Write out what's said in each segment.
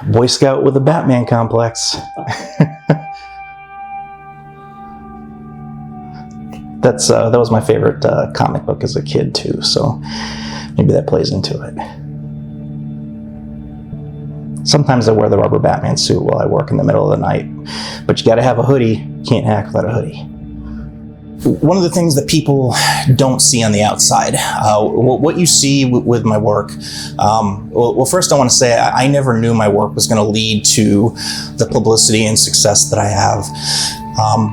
Boy Scout with a Batman complex. That was my favorite comic book as a kid too, so maybe that plays into it. Sometimes I wear the rubber Batman suit while I work in the middle of the night, but you gotta have a hoodie. Can't hack without a hoodie. One of the things that people don't see on the outside, what you see with my work, well, first I want to say I never knew my work was going to lead to the publicity and success that I have.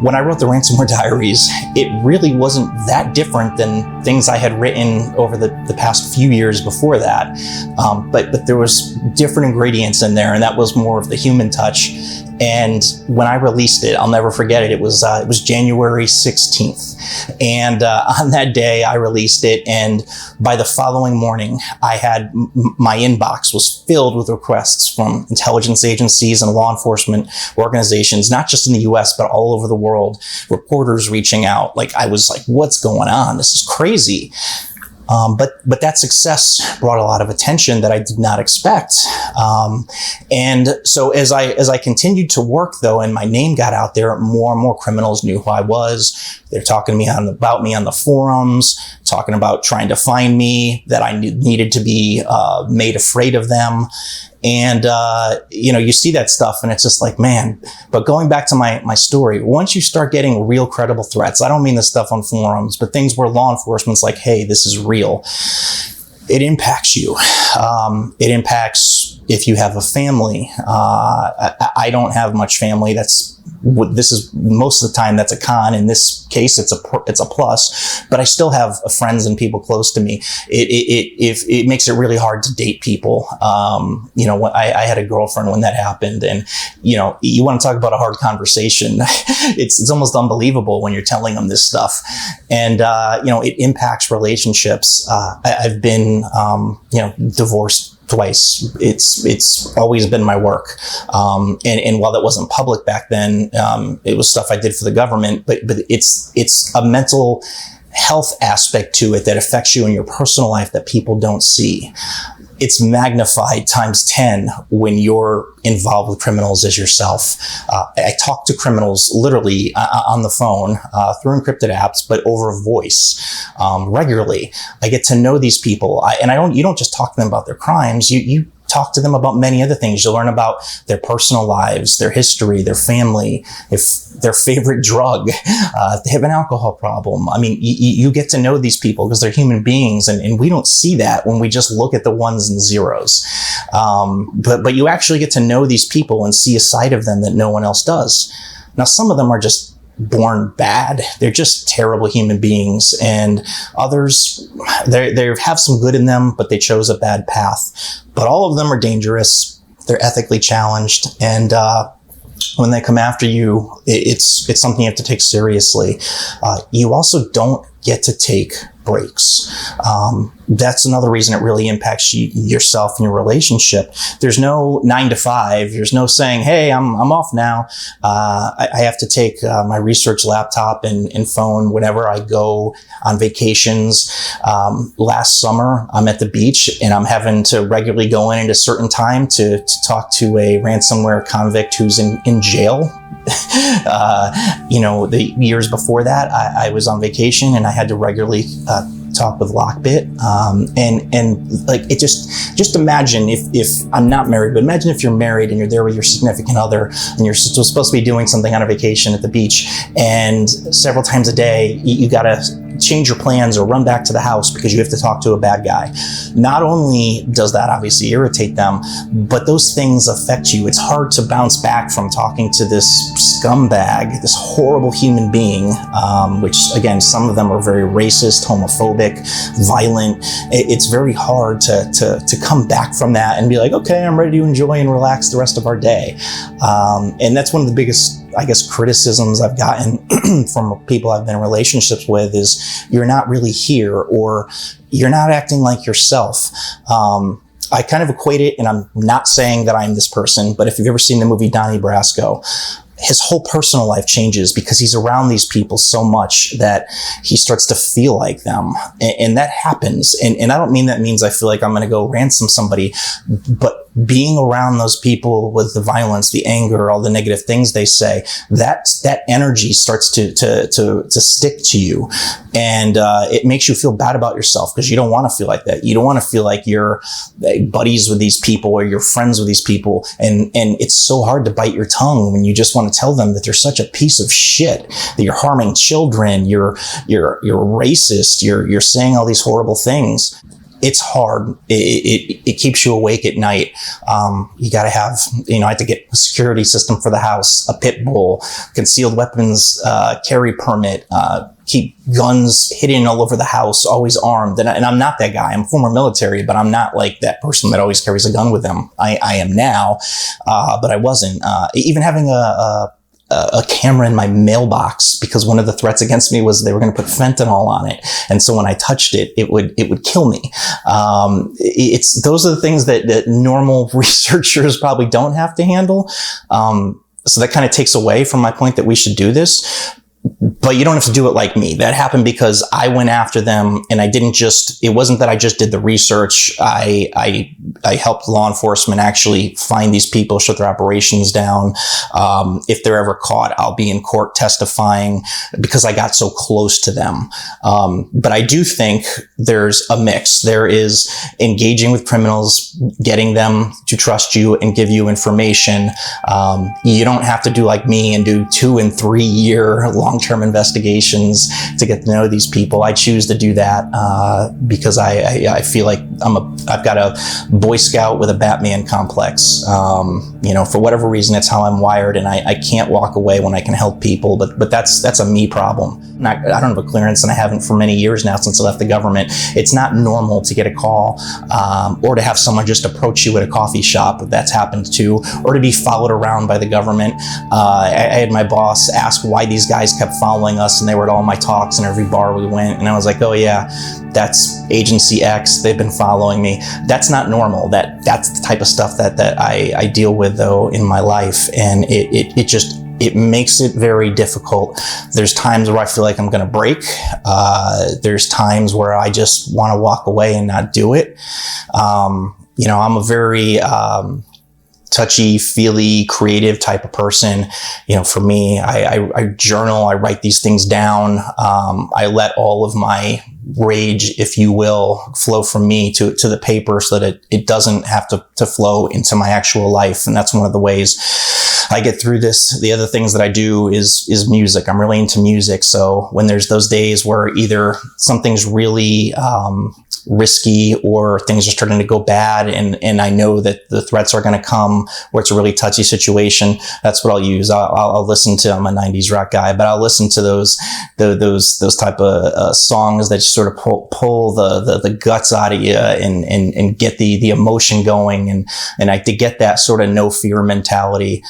When I wrote the Ransomware Diaries, it really wasn't that different than things I had written over the past few years before that. But there was different ingredients in there, and that was more of the human touch. And when I released it, I'll never forget it. It was January 16th. And on that day, I released it. And by the following morning, I had my inbox was filled with requests from intelligence agencies and law enforcement organizations, not just in the US, but all over the world, reporters reaching out. Like, I was like, what's going on? This is crazy. But that success brought a lot of attention that I did not expect. And so as I continued to work though, and my name got out there, more and more criminals knew who I was. They're talking to me about me on the forums, talking about trying to find me, that I needed to be made afraid of them. And, you see that stuff and it's just like, man, but going back to my story, once you start getting real credible threats, I don't mean the stuff on forums, but things where law enforcement's like, hey, this is real. It impacts you. It impacts if you have a family. I don't have much family. This is most of the time that's a con. In this case, it's a plus, but I still have friends and people close to me. It makes it really hard to date people. I had a girlfriend when that happened, and you want to talk about a hard conversation. It's almost unbelievable when you're telling them this stuff, and it impacts relationships. I've been divorced twice. It's always been my work. And while that wasn't public back then, it was stuff I did for the government, but it's a mental health aspect to it that affects you in your personal life that people don't see. It's magnified times 10 when you're involved with criminals as yourself. I talk to criminals literally on the phone through encrypted apps, but over voice regularly. I get to know these people, you don't just talk to them about their crimes. You talk to them about many other things. You learn about their personal lives, their history, their family, if their favorite drug, if they have an alcohol problem. I mean, you get to know these people because they're human beings, and we don't see that when we just look at the ones and zeros. But you actually get to know these people and see a side of them that no one else does. Now, some of them are just born bad. They're just terrible human beings, and others, they have some good in them, but they chose a bad path. But all of them are dangerous. They're ethically challenged, and when they come after you, it's something you have to take seriously. You also don't get to take breaks. That's another reason it really impacts yourself and your relationship. There's no 9 to 5. There's no saying, hey, I'm off now. I have to take my research laptop and phone whenever I go on vacations. Last summer, I'm at the beach and I'm having to regularly go in at a certain time to talk to a ransomware convict who's in jail. The years before that, I was on vacation and I had to regularly talk with Lockbit, and like, it just imagine if I'm not married, but imagine if you're married and you're there with your significant other and you're supposed to be doing something on a vacation at the beach, and several times a day you gotta change your plans or run back to the house because you have to talk to a bad guy. Not only does that obviously irritate them, but those things affect you. It's hard to bounce back from talking to this scumbag, this horrible human being, which again, some of them are very racist, homophobic, violent. It's very hard to come back from that and be like, okay, I'm ready to enjoy and relax the rest of our day. And that's one of the biggest, I guess, criticisms I've gotten from people I've been in relationships with is you're not really here, or you're not acting like yourself. I kind of equate it, and I'm not saying that I'm this person, but if you've ever seen the movie Donnie Brasco, his whole personal life changes because he's around these people so much that he starts to feel like them. And that happens. And I don't mean that means I feel like I'm going to go ransom somebody, but being around those people with the violence, the anger, all the negative things they say, that energy starts to stick to you. And it makes you feel bad about yourself because you don't want to feel like that. You don't want to feel like you're buddies with these people or you're friends with these people. And it's so hard to bite your tongue when you just want to tell them that they're such a piece of shit, that you're harming children, you're racist, you're saying all these horrible things. It's hard. It keeps you awake at night. You got to have, I had to get a security system for the house, a pit bull, concealed weapons carry permit, keep guns hidden all over the house, always armed. And I'm not that guy. I'm former military, but I'm not like that person that always carries a gun with them. I am now, but I wasn't. Even having a camera in my mailbox because one of the threats against me was they were going to put fentanyl on it. And so when I touched it, it would kill me. Those are the things that normal researchers probably don't have to handle. So that kind of takes away from my point that we should do this. But you don't have to do it like me. That happened because I went after them and it wasn't that I just did the research. I helped law enforcement actually find these people, shut their operations down. If they're ever caught, I'll be in court testifying because I got so close to them. But I do think there's a mix. There is engaging with criminals, getting them to trust you and give you information. You don't have to do like me and do 2 and 3 year long-term investigations to get to know these people. I choose to do that because I feel like I've got a Boy Scout with a Batman complex. For whatever reason, it's how I'm wired, and I can't walk away when I can help people. But that's a me problem. I don't have a clearance, and I haven't for many years now since I left the government. It's not normal to get a call or to have someone just approach you at a coffee shop. That's happened too, or to be followed around by the government. I had my boss ask why these guys kept following us, and they were at all my talks and every bar we went, and I was like, oh yeah, that's Agency X, they've been following me. That's not normal. That's the type of stuff that I deal with though in my life, and it makes it very difficult. There's times where I feel like I'm going to break. There's times where I just want to walk away and not do it. I'm a very touchy-feely, creative type of person. For me, I journal, I write these things down. I let all of my rage, if you will, flow from me to the paper so that it doesn't have to flow into my actual life. And that's one of the ways I get through this. The other things that I do is music. I'm really into music. So when there's those days where either something's really risky or things are starting to go bad and I know that the threats are going to come, or it's a really touchy situation, that's what I'll use. I'll listen to, I'm a 90s rock guy, but I'll listen to those type of songs that just sort of pull the guts out of you and get the emotion going, and to get that sort of no fear mentality.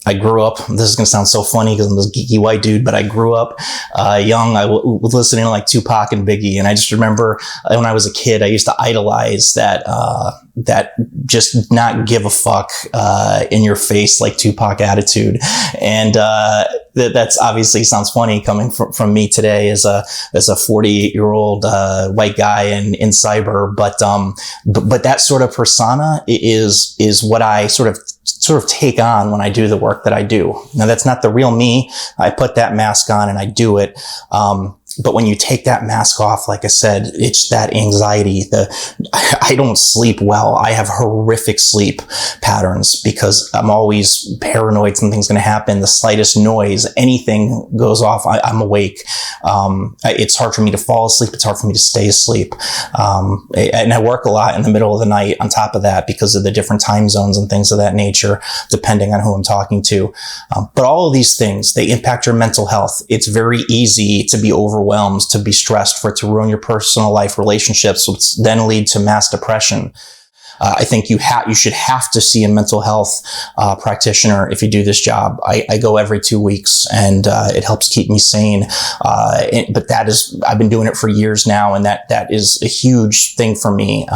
I grew up, this is going to sound so funny because I'm this geeky white dude, but I grew up young. I was listening to like Tupac and Biggie. And I just remember when I was a kid, I used to idolize that just not give a fuck in your face, like Tupac attitude. And that's obviously sounds funny coming from me today as a 48-year-old white guy in cyber. But that sort of persona is what I sort of take on when I do the work that I do. Now, that's not the real me. I put that mask on and I do it. But when you take that mask off, like I said, it's that anxiety. I don't sleep well. I have horrific sleep patterns because I'm always paranoid something's going to happen. The slightest noise, anything goes off, I'm awake. It's hard for me to fall asleep. It's hard for me to stay asleep. And I work a lot in the middle of the night on top of that because of the different time zones and things of that nature, depending on who I'm talking to. But all of these things, they impact your mental health. It's very easy to be overwhelmed, to be stressed, for it to ruin your personal life relationships, which then lead to mass depression. I think you should have to see a mental health practitioner if you do this job. I go every 2 weeks, and it helps keep me sane. But I've been doing it for years now, and that is a huge thing for me,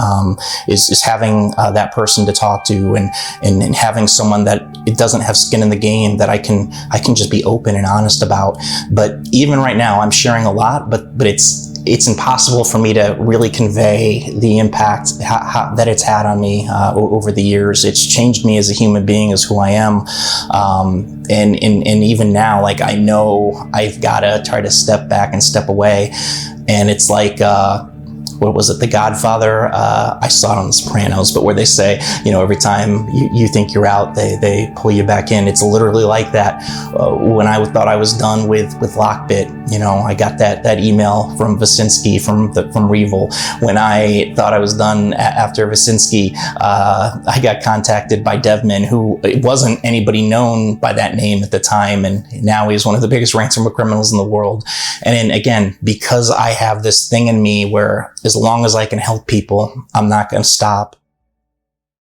is having that person to talk to, and having someone that it doesn't have skin in the game, that I can just be open and honest about. But even right now, I'm sharing a lot, but it's impossible for me to really convey the impact that it's had on me over the years. It's changed me as a human being, as who I am. And even now, like, I know I've got to try to step back and step away. And it's like, what was it? The Godfather. I saw it on The Sopranos, but where they say, every time you think you're out, they pull you back in. It's literally like that. When I thought I was done with Lockbit, I got that email from Vasinski from Revel. When I thought I was done after Vasinski, I got contacted by Devman, who wasn't anybody known by that name at the time, and now he's one of the biggest ransomware criminals in the world. And then again, because I have this thing in me where as long as I can help people, I'm not going to stop.